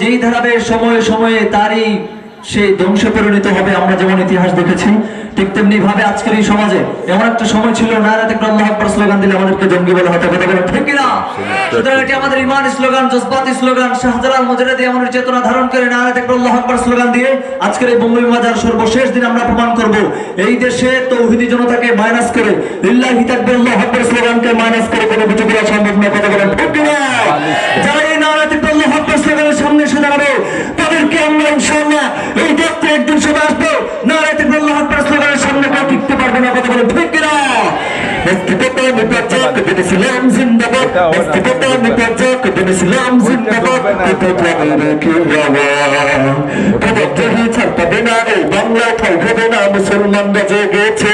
যেই ধারাবে সময়ে সময়ে তারই সেই ধ্বংসে পরিণত হবে। আমরা যেমন ইতিহাস দেখেছি, ঠিক তেমনি ভাবে আজকের এই সমাজে এমন একটা সময় ছিল, নারে তাকবীর আল্লাহু আকবার স্লোগান দিলে আমাদেরকে জঙ্গি বলা হতো। কথা বলেন ঠিক কিনা? সুতরাং এটি আমাদের ইমান স্লোগান, জজবাতি স্লোগান, শাহজালাল মুজাহিদি আমাদের চেতনা ধারণ করে নারে তাকবীর আল্লাহু আকবার স্লোগান দিয়ে আজকের এই বঙ্গবন্ধু মাজার সর্বশেষ দিন আমরা প্রমাণ করব এই দেশে তৌহিদি জনতাকে মাইনাস করে লিল্লাহি তাকবীর আল্লাহু আকবার স্লোগানকে মাইনাস করে কোনো কিছু করা সম্ভব না। কথা বলেন ঠিক কিনা? যারা এই নারে তাকবীর আল্লাহু আকবার স্লোগানের সামনে এসে দাঁড়াবে তাদেরকে আমরা ইনশাআল্লাহ এই দেখতে একদিন সবাই আসবো, নারে তাকবীর আল্লাহু আকবার স্লোগানের সামনে কেউ টিকতে পারবে না। কথা বলেন ঠিক কিনা? ইসলাম জিন্দাবাদ, ইসলাম জিন্দাবাদ, ছাড়তে না রে বাংলা থাকবে না, মুসলমানরা জেগেছে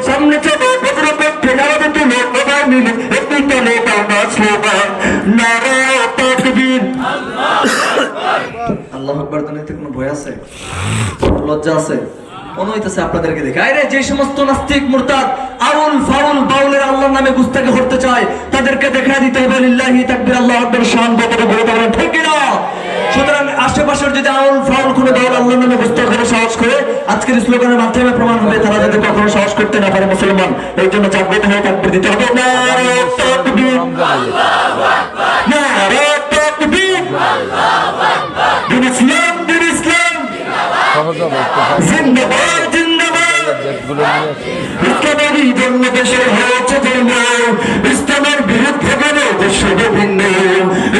সামনে চলো বজ্রপক্ষে নারাবে তুলো সবাই মিলে একটু চলে বাংলা স্লোগান নারে তাকবীর। আল্লাহু আকবার জানাতে কোনো ভয় আছে? লজ্জা আছে? মনে হইতেছে আপনাদেরকে দেখে আরে যে সমস্ত নাস্তিক মুরতাদ আউল ফাউল বাউলের আল্লাহর নামে গুস্তাখি করতে চায় তাদেরকে দেখা দিতে হবে লিল্লাহি তাকবীর আল্লাহু আকবার শান কতটা বড় বলেন ঠিক কি না? সুতরাং আশেপাশের যদি আউল ফাউল কোনো বাউল আল্লাহর নামে গুস্তাখি করে সাহস করে আজকের স্লোগানের মাধ্যমে প্রমাণ হবে তারা যদি কখনো সাহস করতে না পারে মুসলমান, এই জন্য জাগ্রত হয়ে তাকবীর দিতে হবে। নারে তাকবীর, আল্লাহু আকবার, নারে তাকবীর, আল্লাহু আকবার, দিন ইসলাম, দিন ইসলাম জিন্দাবাদ, জিন্দাবাদ। ইসলামেরই জন্য দেশে হয়েছে জন্ম, ইসলামের বিরুদ্ধে গেলে দেশ বিভিন্ন।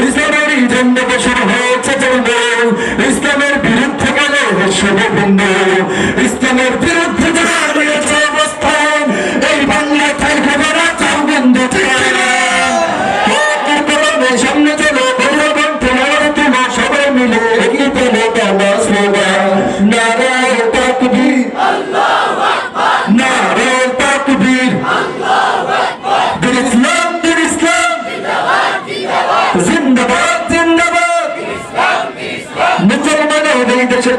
ইসলামেরই জন্য দেশে হয়েছে জন্ম, ইসলামের বিরুদ্ধে গেলে দেশ বিভিন্ন। ইসলামের বিরুদ্ধে যারা রয়েছে অবস্থান এই বাংলা থাকবে না, চাও বন্ধু সামনে চলো বজ্রকণ্ঠে নারে তুলো সবাই মিলে এগিয়ে চলো বাংলা স্লোগান নারে তাকবীর, আল্লাহু আকবার, নারে তাকবীর, আল্লাহু আকবার, দিন ইসলাম, দিন ইসলাম জিন্দাবাদ, জিন্দাবাদ, জিন্দাবাদ, জিন্দাবাদ, ইসলাম, ইসলাম মুসলমানের এই দেশে